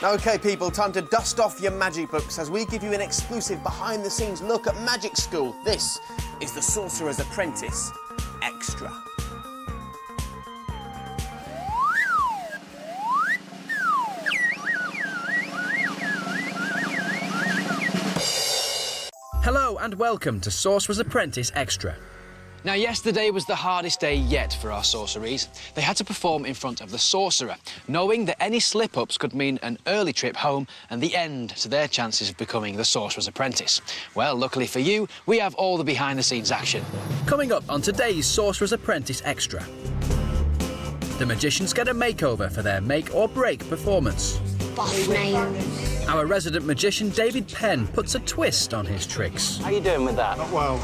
OK, people, time to dust off your magic books as we give you an exclusive behind-the-scenes look at magic school. This is the Sorcerer's Apprentice Extra. Hello and welcome to Sorcerer's Apprentice Extra. Now, yesterday was the hardest day yet for our sorceries. They had to perform in front of the Sorcerer, knowing that any slip-ups could mean an early trip home and the end to their chances of becoming the Sorcerer's Apprentice. Well, luckily for you, we have all the behind-the-scenes action. Coming up on today's Sorcerer's Apprentice Extra. The magicians get a makeover for their make-or-break performance. Boss names. Our resident magician, David Penn, puts a twist on his tricks. How you doing with that? Not well.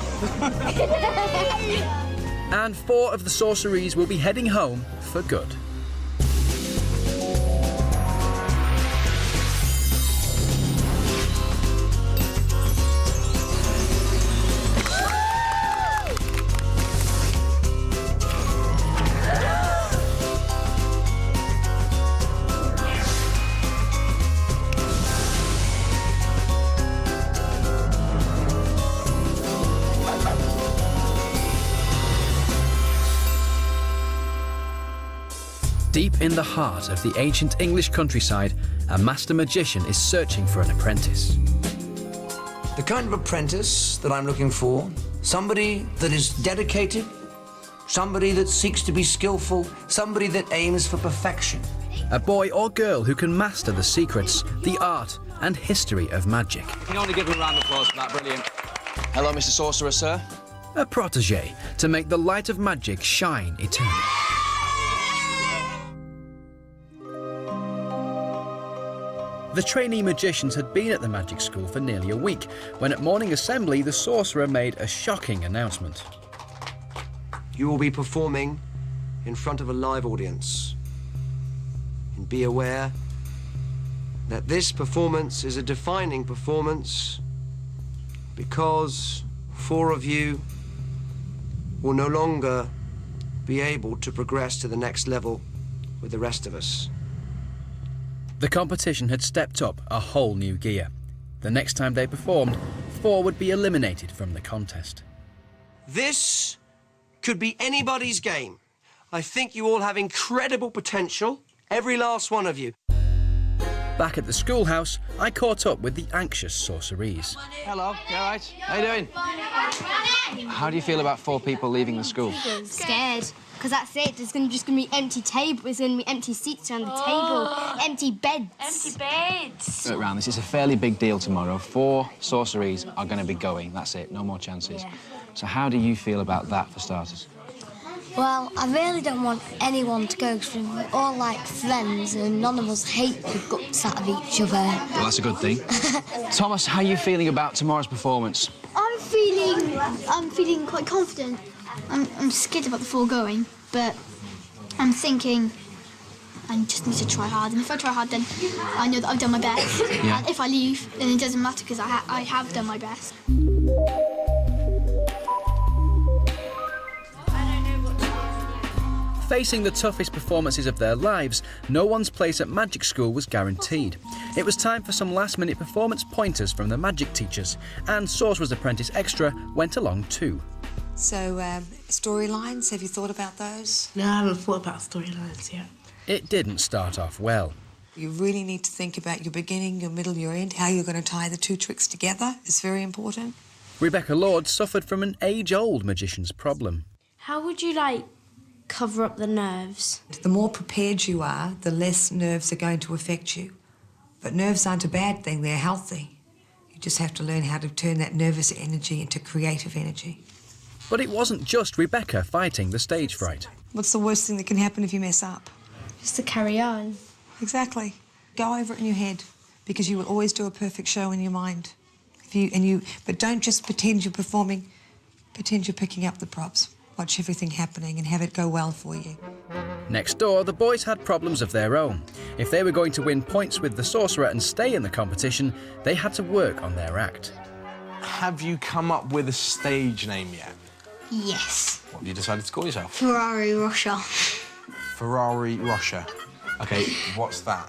And 4 of the sorceries will be heading home for good. Deep in the heart of the ancient English countryside, a master magician is searching for an apprentice. The kind of apprentice that I'm looking for, somebody that is dedicated, somebody that seeks to be skillful, somebody that aims for perfection. A boy or girl who can master the secrets, the art and history of magic. You can only give them a round of applause for that. Brilliant. Hello, Mr. Sorcerer, sir. A protege to make the light of magic shine eternally. The trainee magicians had been at the magic school for nearly a week when at morning assembly the sorcerer made a shocking announcement. You will be performing in front of a live audience. And be aware that this performance is a defining performance because 4 of you will no longer be able to progress to the next level with the rest of us. The competition had stepped up a whole new gear. The next time they performed, 4 would be eliminated from the contest. This could be anybody's game. I think you all have incredible potential, every last one of you. Back at the schoolhouse, I caught up with the anxious sorceries. Hello, you all right? How you doing? How do you feel about 4 people leaving the school? Scared. Because that's it. There's just going to be empty tables. There's going to be empty seats around the table. Empty beds. Empty beds. Look round, this is a fairly big deal tomorrow. 4 sorceries are going to be going. That's it. No more chances. Yeah. So how do you feel about that, for starters? Well, I really don't want anyone to go because we're all like friends and none of us hate the guts out of each other. Well, that's a good thing. Thomas, how are you feeling about tomorrow's performance? I'm feeling quite confident. I'm scared about the foregoing, but I'm thinking I just need to try hard. And if I try hard, then I know that I've done my best. Yeah. And if I leave, then it doesn't matter because I have done my best. Facing the toughest performances of their lives, no one's place at magic school was guaranteed. It was time for some last-minute performance pointers from the magic teachers, and Sorcerer's Apprentice Extra went along too. So, storylines, have you thought about those? No, I haven't thought about storylines yet. It didn't start off well. You really need to think about your beginning, your middle, your end, how you're going to tie the 2 tricks together. It's very important. Rebecca Lord suffered from an age-old magician's problem. How would you, cover up the nerves? The more prepared you are, the less nerves are going to affect you. But nerves aren't a bad thing, they're healthy. You just have to learn how to turn that nervous energy into creative energy. But it wasn't just Rebecca fighting the stage fright. What's the worst thing that can happen if you mess up? Just to carry on. Exactly. Go over it in your head, because you will always do a perfect show in your mind. But don't just pretend you're performing, pretend you're picking up the props. Watch everything happening and have it go well for you. Next door, the boys had problems of their own. If they were going to win points with the sorcerer and stay in the competition, they had to work on their act. Have you come up with a stage name yet? Yes. What have you decided to call yourself? Ferrari Russia. Ferrari Russia. OK, what's that?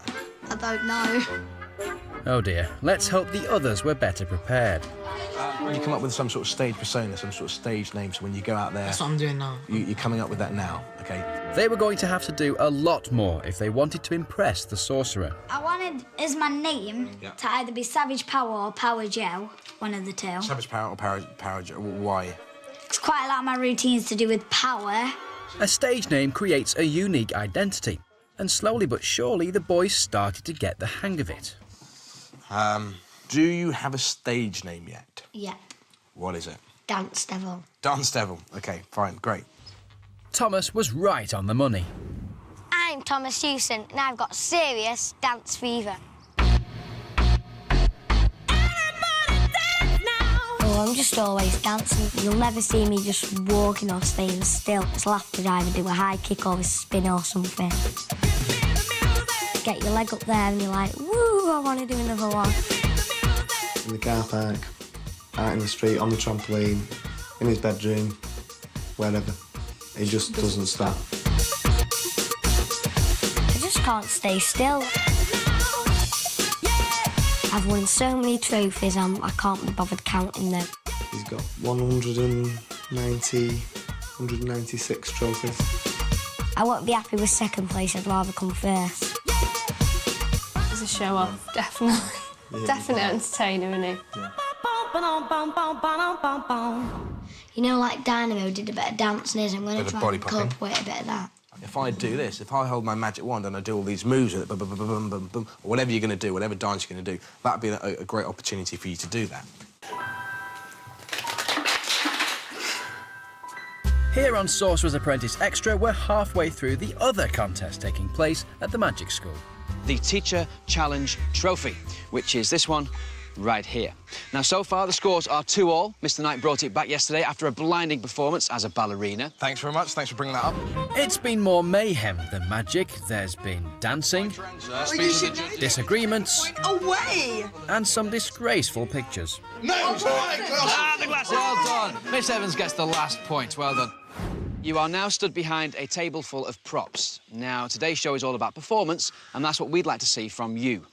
I don't know. Oh dear, let's hope the others were better prepared. You come up with some sort of stage persona, some sort of stage name, so when you go out there... That's what I'm doing now. You're coming up with that now, OK? They were going to have to do a lot more if they wanted to impress the Sorcerer. I wanted as my name to either be Savage Power or Power Gel, one of the two. Savage Power or Power why? It's quite a lot of my routines to do with power. A stage name creates a unique identity, and slowly but surely the boys started to get the hang of it. Do you have a stage name yet? Yep. What is it? Dance Devil. Dance Devil. OK, fine, great. Thomas was right on the money. I'm Thomas Hewson, and I've got serious dance fever. Oh, I'm just always dancing. You'll never see me just walking or staying still. I'll have to either do a high kick or a spin or something. Get your leg up there and you're like, woo, I want to do another one. In the car park, out in the street, on the trampoline, in his bedroom, wherever. He just doesn't stop. I just can't stay still. I've won so many trophies, I can't be bothered counting them. He's got 196 trophies. I won't be happy with second place, I'd rather come first. He's a show-off, definitely. Yeah. Definite entertainer, isn't he? Yeah. You know, like Dynamo did a bit of dancing, I'm going to try and incorporate a bit of that. If I do this, if I hold my magic wand and I do all these moves with it, boom, boom, boom, boom, boom, boom, or whatever you're going to do, whatever dance you're going to do, that'd be a great opportunity for you to do that. Here on Sorcerer's Apprentice Extra, we're halfway through the other contest taking place at the Magic School. The Teacher Challenge Trophy, which is this one right here. Now, so far, the scores are 2-2. Mr. Knight brought it back yesterday after a blinding performance as a ballerina. Thanks very much. Thanks for bringing that up. It's been more mayhem than magic. There's been dancing, disagreements, Away! and some disgraceful pictures. The glass. Well done. Miss Evans gets the last point. Well done. You are now stood behind a table full of props. Now, today's show is all about performance, and that's what we'd like to see from you.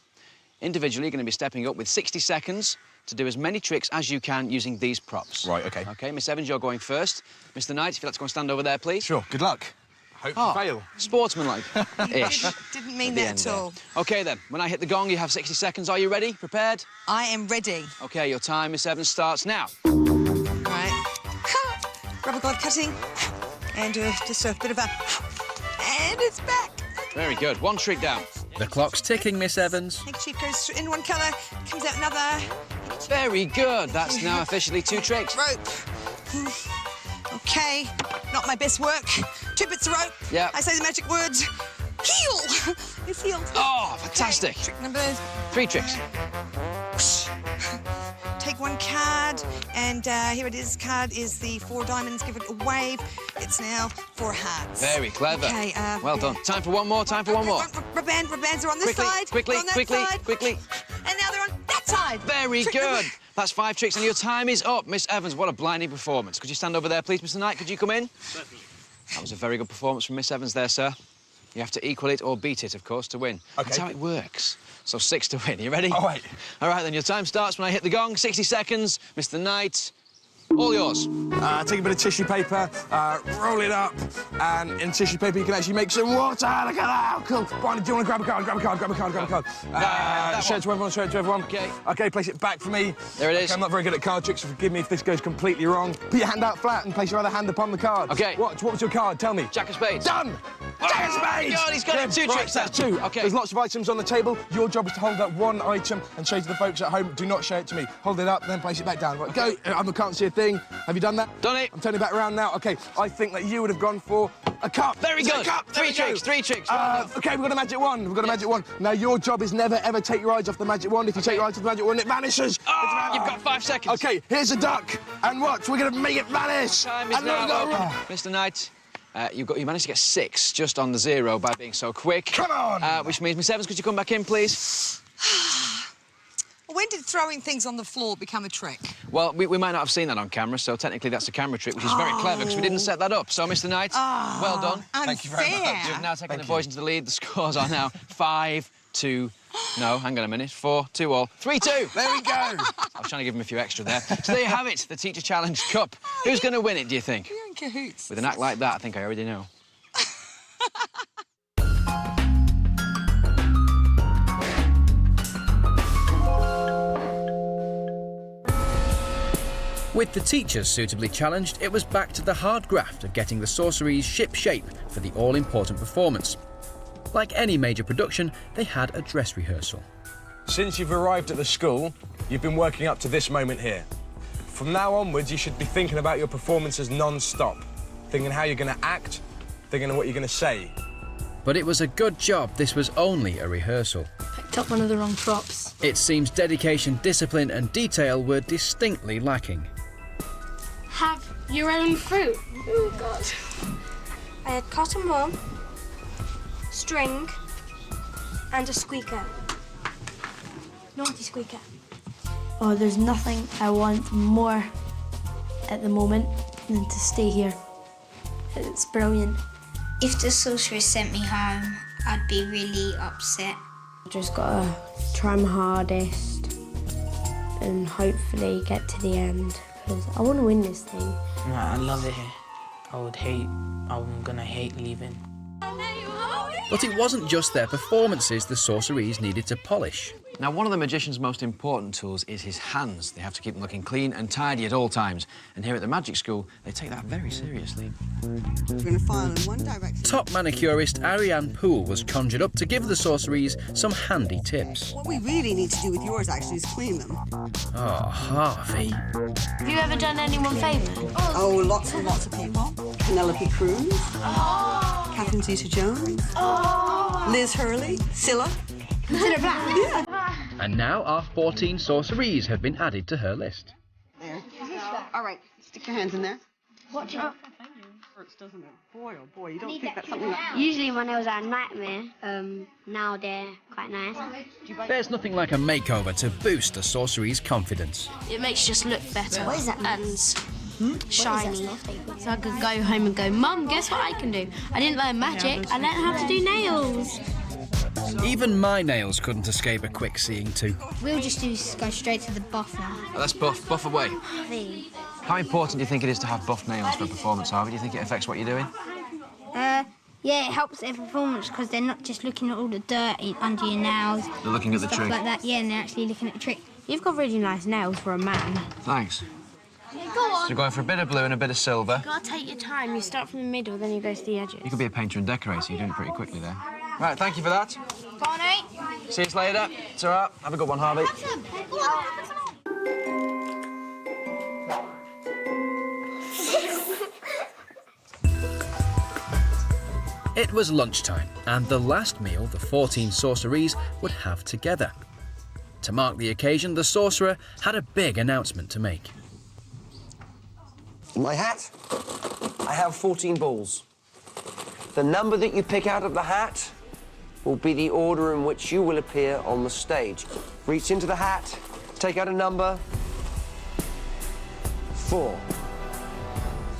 Individually, you're going to be stepping up with 60 seconds to do as many tricks as you can using these props. Right, OK. OK, Miss Evans, you're going first. Mr. Knight, if you'd like to go and stand over there, please. Sure, good luck. Hope you fail. Sportsmanlike-ish. Didn't mean that at all. OK, then. When I hit the gong, you have 60 seconds. Are you ready? Prepared? I am ready. OK, your time, Miss Evans, starts now. Right. Rubber glove cutting. And just a bit of a... And it's back. Very good. One trick down. The clock's ticking, Miss Evans. Handkerchief goes in one colour, comes out another. Very good. That's now officially 2 tricks. Rope. OK, not my best work. 2 bits of rope. Yeah. I say the magic words. Heal. It's healed. Oh, fantastic. Okay, trick number... 3 tricks. Take 1 card, and here it is. Card is the 4 diamonds. Give it a wave. It's now 4 hearts. Very clever. Okay, well done. Time for one more. Time for one more. Rubber bands are on this side. Quickly, on that quickly, side. quickly. And now they're on that side. Very Trick good. number... That's 5 tricks, and your time is up. Miss Evans, what a blinding performance. Could you stand over there, please, Mr. Knight? Could you come in? Certainly. That was a very good performance from Miss Evans there, sir. You have to equal it or beat it, of course, to win. OK. That's how it works. So 6 to win. You ready? All right. All right, then your time starts when I hit the gong. 60 seconds. Mr. Knight, all yours. Take a bit of tissue paper, roll it up, and in tissue paper you can actually make some water. Look at that! Cool. Barney, do you want to grab a card? Grab a card, grab a card, grab a card. Show it to everyone, show it to everyone. OK. OK, place it back for me. There it is. Okay, I'm not very good at card tricks, so forgive me if this goes completely wrong. Put your hand out flat and place your other hand upon the card. OK. What was your card? Tell me. Jack of spades. Done! Jack of spades! God, he's got it. 2 Right, tricks. that's 2. OK. There's lots of items on the table. Your job is to hold that 1 item and show to the folks at home. Do not show it to me. Hold it up, then place it back down. Right, go. I can't see a thing. Have you done that? Done it. I'm turning back around now. OK, I think that you would have gone for a cup. Very Is it good. a cup? There 3 we go. tricks, 3 tricks. Well done. OK, we've got a magic wand. We've got a magic wand. Now, your job is never, ever take your eyes off the magic wand. If you take your eyes off the magic wand, it vanishes. Oh, you've got 5 seconds. OK, here's a duck. And watch, we're going to make it vanish. Time is And now we've got up. Mr. Knight, you managed to get 6 just on the 0 by being so quick. Come on! Which means, Miss Evans, could you come back in, please? When did throwing things on the floor become a trick? Well, we might not have seen that on camera, so technically that's a camera trick, which is very clever, because we didn't set that up. So, Mr. Knight, well done. Unfair. Thank you very much. You've now taken the boys into the lead. The scores are now 5-2. No, hang on a minute. 4, 2 all. 3-2. There we go. I was trying to give him a few extra there. So there you have it, the Teacher Challenge Cup. Who's going to win it, do you think? You're in cahoots. With an act like that, I think I already know. With the teachers suitably challenged, it was back to the hard graft of getting the sorceries ship shape for the all-important performance. Like any major production, they had a dress rehearsal. Since you've arrived at the school, you've been working up to this moment here. From now onwards, you should be thinking about your performances non-stop. Thinking how you're going to act, thinking what you're going to say. But it was a good job this was only a rehearsal. Picked up one of the wrong props. It seems dedication, discipline and detail were distinctly lacking. Have your own fruit. Oh, God. I had cotton wool, string, and a squeaker. Naughty squeaker. Oh, there's nothing I want more at the moment than to stay here. It's brilliant. If the sorcerer sent me home, I'd be really upset. Just gotta try my hardest and hopefully get to the end, because I want to win this thing. No, I love it here. I'm gonna hate leaving. But it wasn't just their performances the sorceries needed to polish. Now, one of the magician's most important tools is his hands. They have to keep them looking clean and tidy at all times. And here at the Magic School, they take that very seriously. We're going to file in one direction. Top manicurist Ariane Poole was conjured up to give the sorceries some handy tips. What we really need to do with yours, actually, is clean them. Oh, Harvey. Have you ever done anyone favour? Oh, lots and lots of people. Penelope Cruz. Oh. Catherine Zeta-Jones. Oh. Liz Hurley. Scylla. Consider black. And now our 14 sorceries have been added to her list. There. All right, stick your hands in there. Watch out. Hurts, doesn't it? Boy, oh boy, you don't think that's something that... Usually when I was at a nightmare, now they're quite nice. There's nothing like a makeover to boost a sorcery's confidence. It makes you just look better. What is that? And shiny. So I could go home and go, Mum, guess what I can do? I didn't learn magic, I learned how to do nails. Even my nails couldn't escape a quick seeing to. We'll just go straight to the buff now. Oh, let's buff away. Please. How important do you think it is to have buff nails for a performance, Harvey? Do you think it affects what you're doing? Yeah, it helps their performance because they're not just looking at all the dirt under your nails. They're looking at the stuff trick. like that. Yeah, and they're actually looking at the trick. You've got really nice nails for a man. Thanks. Yeah, go on. So you're going for a bit of blue and a bit of silver. You gotta take your time. You start from the middle, then you go to the edges. You could be a painter and decorator. You're doing it pretty quickly there. Right, thank you for that. Go on, eh? See you later. It's all right. Have a good one, Harvey. Go on. It was lunchtime, and the last meal the 14 sorceries would have together. To mark the occasion, the sorcerer had a big announcement to make. In my hat, I have 14 balls. The number that you pick out of the hat will be the order in which you will appear on the stage. Reach into the hat, take out a number. 4,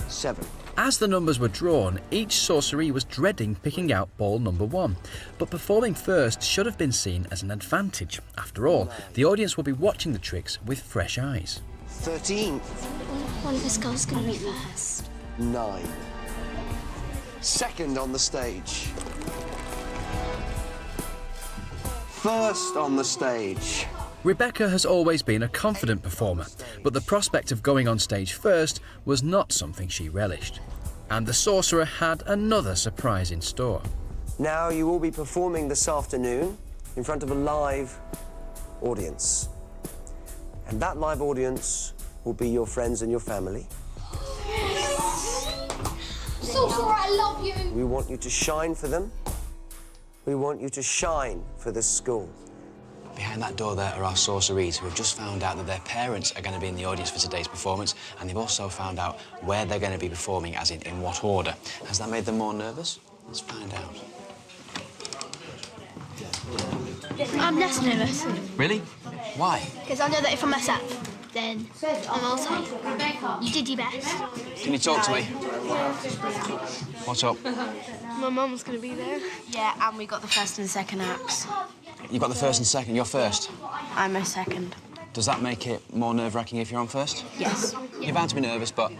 7. As the numbers were drawn, each sorcery was dreading picking out ball number 1. But performing first should have been seen as an advantage. After all, the audience will be watching the tricks with fresh eyes. 13. One of the girls going to be first. 9. Second on the stage. First on the stage. Rebecca has always been a confident performer, but the prospect of going on stage first was not something she relished. And the sorcerer had another surprise in store. Now you will be performing this afternoon in front of a live audience. And that live audience will be your friends and your family. Sorcerer, I love you. We want you to shine for them. We want you to shine for this school. Behind that door there are our sorceries who have just found out that their parents are going to be in the audience for today's performance, and they've also found out where they're going to be performing, as in what order. Has that made them more nervous? Let's find out. I'm less nervous. Really? Why? Because I know that if I mess up, then I'm also... You did your best. Can you talk to me? What's up? My mum's going to be there. Yeah, and we got the first and second acts. You've got the first and second. You're first. I'm a second. Does that make it more nerve-wracking if you're on first? Yes. You're bound to be nervous, but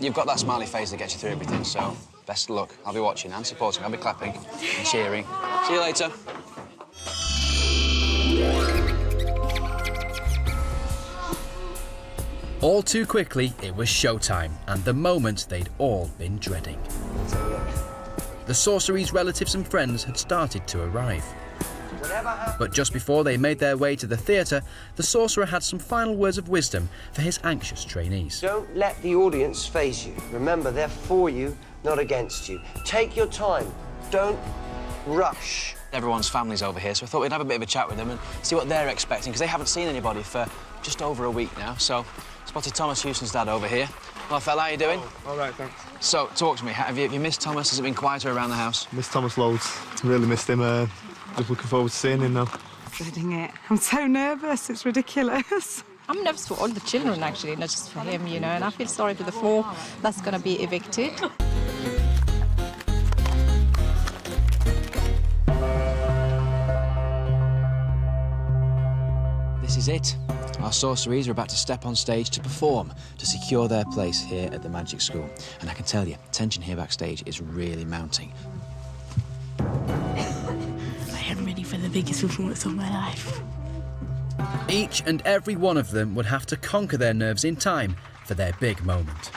you've got that smiley face that gets you through everything, so best of luck. I'll be watching and supporting. I'll be clapping and cheering. See you later. All too quickly, it was showtime, and the moment they'd all been dreading. The sorcery's relatives and friends had started to arrive. But just before they made their way to the theatre, the sorcerer had some final words of wisdom for his anxious trainees. Don't let the audience phase you. Remember, they're for you, not against you. Take your time. Don't rush. Everyone's family's over here, so I thought we'd have a bit of a chat with them and see what they're expecting, because they haven't seen anybody for just over a week now. So, spotted Thomas Houston's dad over here. Well, fella, how you doing? All right, thanks. So, talk to me. Have you missed Thomas? Has it been quieter around the house? Missed Thomas loads. Really missed him. Just looking forward to seeing him now. Dreading it. I'm so nervous. It's ridiculous. I'm nervous for all the children, actually, not just for him, you know, and I feel sorry for the 4 that's going to be evicted. This is it. Our sorceries are about to step on stage to perform, to secure their place here at the Magic School. And I can tell you, tension here backstage is really mounting. I am ready for the biggest performance of my life. Each and every one of them would have to conquer their nerves in time for their big moment.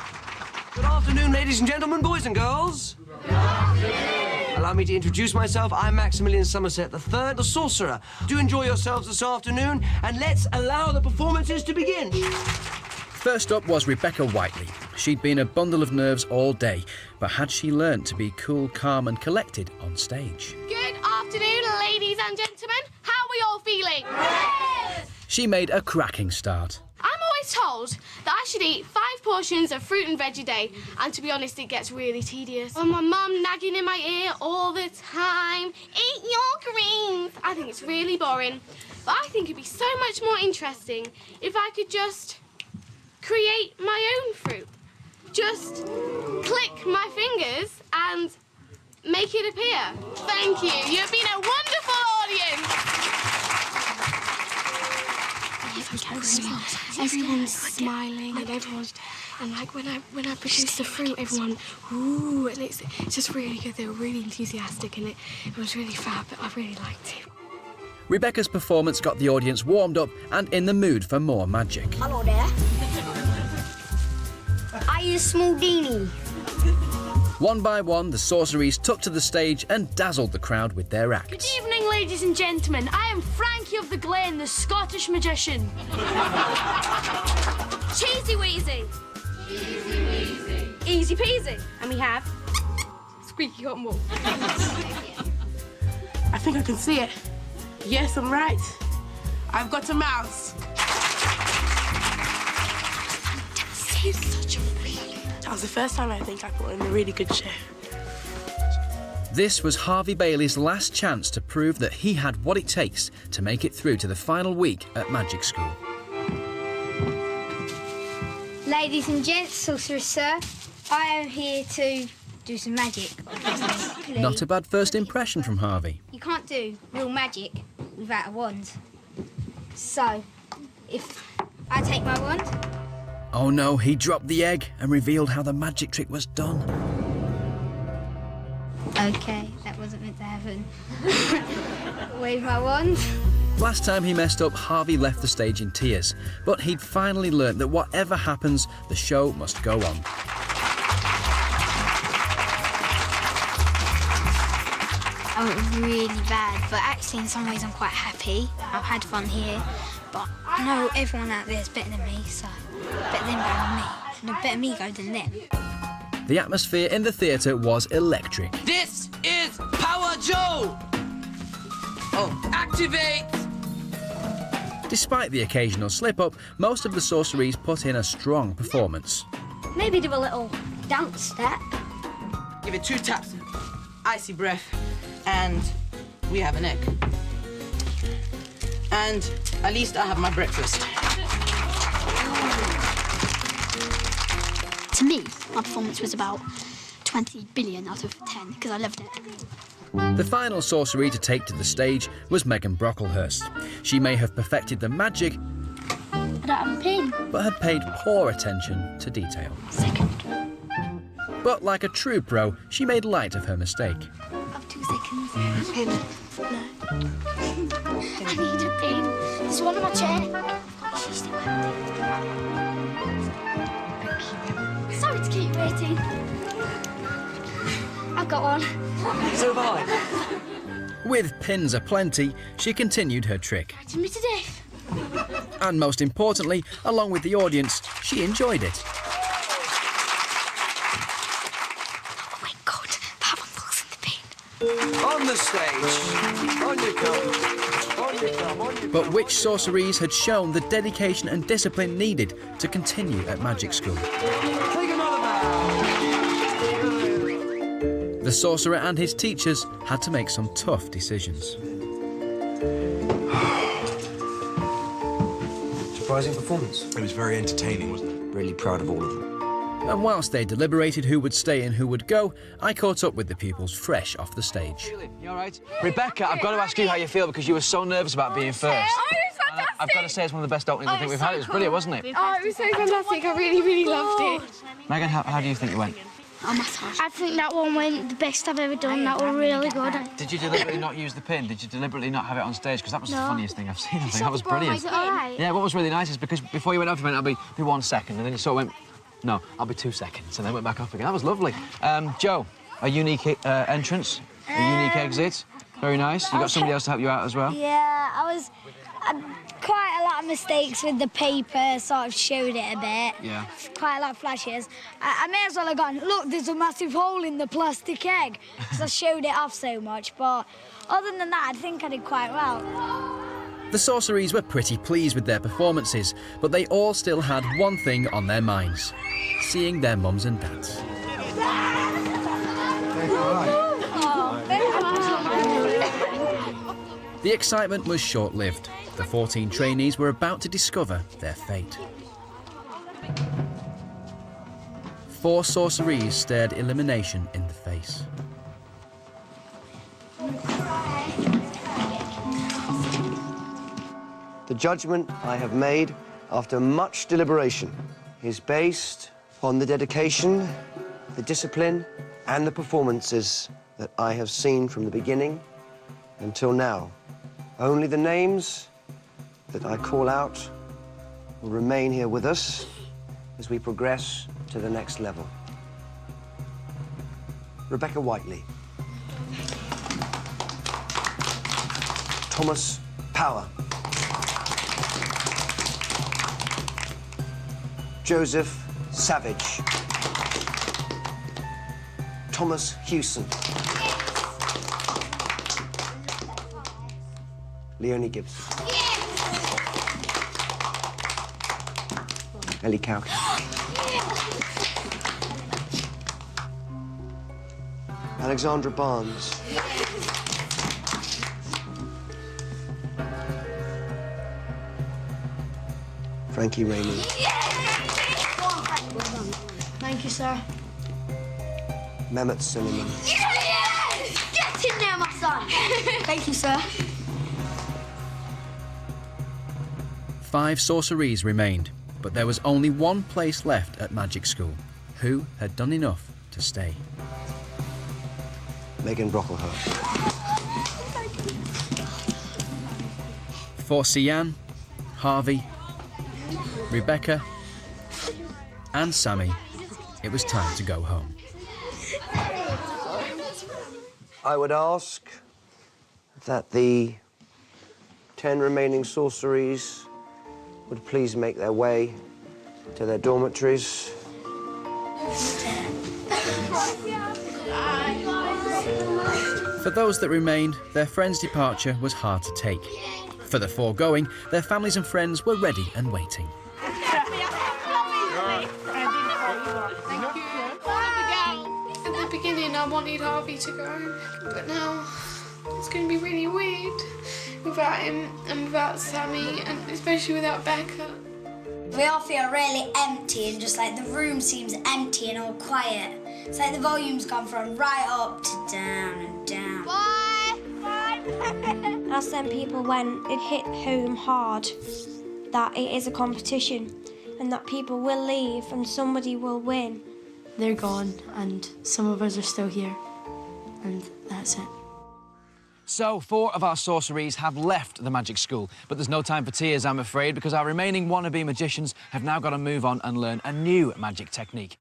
Good afternoon, ladies and gentlemen, boys and girls. Good afternoon. Allow me to introduce myself. I'm Maximilian Somerset III, the Sorcerer. Do enjoy yourselves this afternoon, and let's allow the performances to begin. First up was Rebecca Whiteley. She'd been a bundle of nerves all day, but had she learnt to be cool, calm and collected on stage? Good afternoon, ladies and gentlemen. How are we all feeling? She made a cracking start. I'm always told that I should eat 5 portions of fruit and veg a day, and to be honest, it gets really tedious. And my mum nagging in my ear all the time, eat your greens. I think it's really boring, but I think it'd be so much more interesting if I could just create my own fruit. Just click my fingers and make it appear. Thank you. You've been a wonderful audience. Everyone's smiling and like when I produced the fruit, everyone, ooh, and it's just really good. They were really enthusiastic and it was really fab. I really liked it. Rebecca's performance got the audience warmed up and in the mood for more magic. Hello there. Are you Smaldini? One by one, the sorceries took to the stage and dazzled the crowd with their acts. Good evening, ladies and gentlemen. I am Frankie of the Glen, the Scottish magician. Cheesy Weezy. Cheesy Weezy. Easy peasy. And we have Squeaky Cotton Wool. I think I can see it. Yes, I'm right. I've got a mouse. That was the first time I think I put in a really good show. This was Harvey Bailey's last chance to prove that he had what it takes to make it through to the final week at Magic School. Ladies and gents, Sorcerer Sir, I am here to do some magic. Not a bad first impression from Harvey. You can't do real magic without a wand. So, if I take my wand... Oh no, he dropped the egg and revealed how the magic trick was done. OK, that wasn't meant to happen. Wave my wand. Last time he messed up, Harvey left the stage in tears, but he'd finally learnt that whatever happens, the show must go on. Oh, it was really bad, but actually in some ways I'm quite happy. I've had fun here, but I know everyone out there is better than me, so better them go than me. No, better me go than them. The atmosphere in the theatre was electric. This is Power Joe! Oh, activate! Despite the occasional slip-up, most of the sorceries put in a strong performance. Maybe do a little dance step. Give it 2 taps. Icy breath. And we have an egg. And at least I have my breakfast. To me, my performance was about 20 billion out of 10 because I loved it. The final sorcery to take to the stage was Megan Brocklehurst. She may have perfected the magic, I don't have a pin. but had paid poor attention to detail. But like a true pro, she made light of her mistake. I have 2 seconds. Pin. No. I need a pin. There's one on my chair. She's still waiting. Sorry to keep you waiting. I've got one. So have I. With pins aplenty, she continued her trick. To me to death. And most importantly, along with the audience, she enjoyed it. Oh my God, that one falls in the pin. On the stage. On you come. On you come. On you come. But which sorceries had shown the dedication and discipline needed to continue at magic school? Take another bow. The sorcerer and his teachers had to make some tough decisions. Surprising performance. It was very entertaining, wasn't it? Really proud of all of them. And whilst they deliberated who would stay and who would go, I caught up with the pupils fresh off the stage. You all right? Rebecca, I've got to ask you how you feel because you were so nervous about being first. Oh, it was fantastic! I've got to say it's one of the best openings I think we've had. It was brilliant, wasn't it? Oh, it was so fantastic. I really, really loved it. Megan, how do you think it went? I think that one went the best I've ever done. That was really good. Did you deliberately not use the pin? Did you deliberately not have it on stage? Because that was the funniest thing I've seen. I think that was brilliant. Is it all right? Yeah, what was really nice is because before you went off, you went, I'll be 1 second, and then you sort of went, no, I'll be 2 seconds, and then went back up again. That was lovely. Joe, a unique entrance, a unique exit. Very nice. You got somebody else to help you out as well? Yeah, I quite a lot of mistakes with the paper, sort of showed it a bit. Yeah. Quite a lot of flashes. I may as well have gone, look, there's a massive hole in the plastic egg, because I showed it off so much, but other than that, I think I did quite well. The sorceries were pretty pleased with their performances, but they all still had one thing on their minds: seeing their mums and dads. The excitement was short-lived. The 14 trainees were about to discover their fate. 4 sorceries stared elimination in the face. The judgment I have made after much deliberation is based on the dedication, the discipline, and the performances that I have seen from the beginning until now. Only the names that I call out will remain here with us as we progress to the next level. Rebecca Whiteley. Thomas Power. Joseph Savage. Thomas Hewson. Leonie Gibbs. Ellie Cowk. Alexandra Barnes. Frankie Raymond. Thank you, sir. Mehmet Cinnamon. Yes! Get in there, my son! Thank you, sir. 5 sorceries remained, but there was only one place left at magic school. Who had done enough to stay? Megan Brocklehurst. For Sian, Harvey, Rebecca, and Sammy, it was time to go home. I would ask that the 10 remaining sorceries would please make their way to their dormitories. For those that remained, their friends' departure was hard to take. For the foregoing, their families and friends were ready and waiting. At the beginning, I wanted Harvey to go, but now it's going to be really weird without him and without Sammy, and especially without Becca. We all feel really empty and just like the room seems empty and all quiet. It's like the volume's gone from right up to down and down. Bye! Bye! As them people went, it hit home hard that it is a competition and that people will leave and somebody will win. They're gone, and some of us are still here, and that's it. So, 4 of our sorceries have left the magic school, but there's no time for tears, I'm afraid, because our remaining wannabe magicians have now got to move on and learn a new magic technique.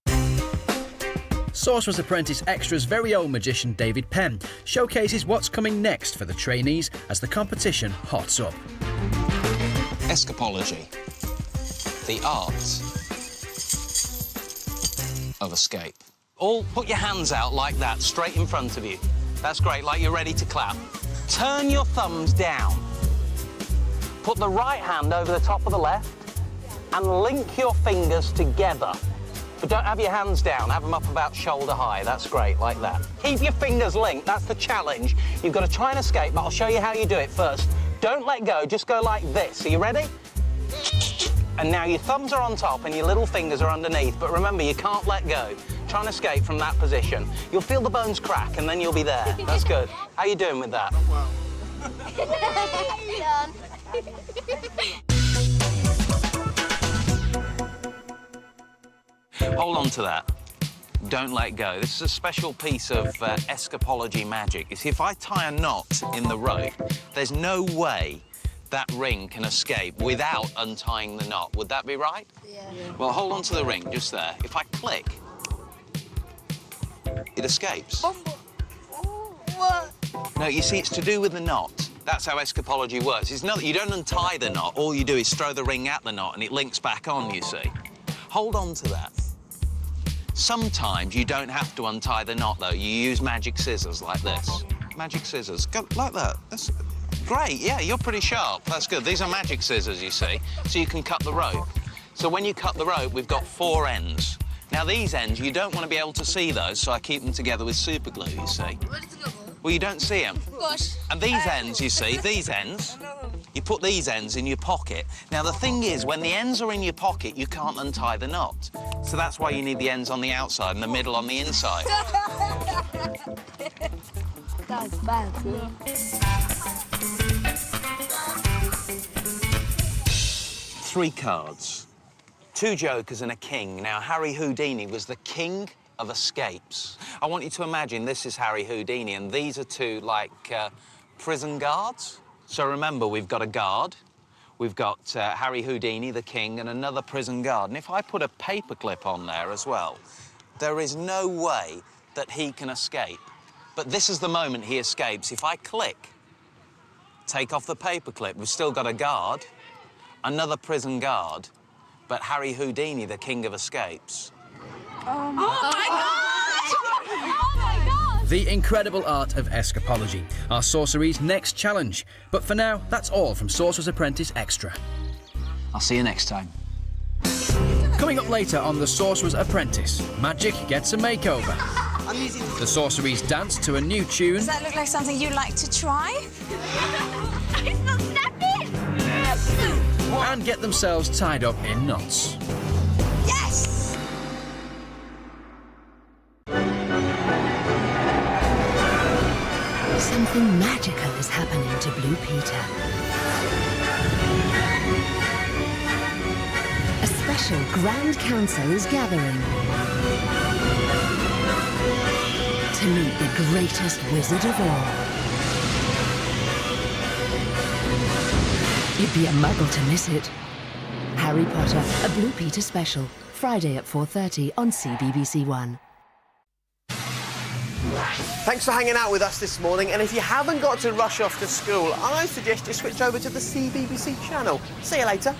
Sorcerer's Apprentice Extra's very own magician David Penn showcases what's coming next for the trainees as the competition hots up. Escapology, the art of escape. All put your hands out like that, straight in front of you. That's great, like you're ready to clap. Turn your thumbs down. Put the right hand over the top of the left and link your fingers together. But don't have your hands down, have them up about shoulder high. That's great, like that. Keep your fingers linked, that's the challenge. You've got to try and escape, but I'll show you how you do it first. Don't let go, just go like this. Are you ready? And now your thumbs are on top and your little fingers are underneath, but remember, you can't let go. Try and escape from that position. You'll feel the bones crack and then you'll be there. That's good. How you doing with that? Hold on to that. Don't let go. This is a special piece of escapology magic. You see, if I tie a knot in the rope, there's no way that ring can escape without untying the knot. Would that be right? Yeah. Well, hold on to the ring just there. If I click, it escapes. What? No, you see, it's to do with the knot. That's how escapology works. It's not that you don't untie the knot. All you do is throw the ring at the knot and it links back on, you see. Hold on to that. Sometimes you don't have to untie the knot, though. You use magic scissors like this. Magic scissors. Go like that. That's great. Yeah, you're pretty sharp. That's good. These are magic scissors, you see, so you can cut the rope. So when you cut the rope, we've got 4 ends. Now, these ends, you don't want to be able to see those, so I keep them together with super glue, you see. Well, you don't see them. Of course. And these ends, you see, these ends, you put these ends in your pocket. Now, the thing is, when the ends are in your pocket, you can't untie the knot. So that's why you need the ends on the outside and the middle on the inside. That's bad, yeah. 3 cards, 2 jokers and a king. Now, Harry Houdini was the king of escapes. I want you to imagine this is Harry Houdini, and these are 2, like, prison guards. So remember, we've got a guard, we've got Harry Houdini, the king, and another prison guard. And if I put a paperclip on there as well, there is no way that he can escape. But this is the moment he escapes. If I click, take off the paperclip, we've still got a guard, another prison guard, but Harry Houdini, the king of escapes. Oh my God! Oh my God! The incredible art of escapology, our sorcery's next challenge. But for now, that's all from Sorcerer's Apprentice Extra. I'll see you next time. Coming up later on The Sorcerer's Apprentice, magic gets a makeover. The sorceries dance to a new tune. Does that look like something you'd like to try? It's not snapping! And get themselves tied up in knots. Yes! Something magical is happening to Blue Peter. A special Grand Council is gathering to meet the greatest wizard of all. You'd be a muggle to miss it. Harry Potter, a Blue Peter special, Friday at 4:30 on CBBC One. Thanks for hanging out with us this morning, and if you haven't got to rush off to school, I suggest you switch over to the CBBC channel. See you later.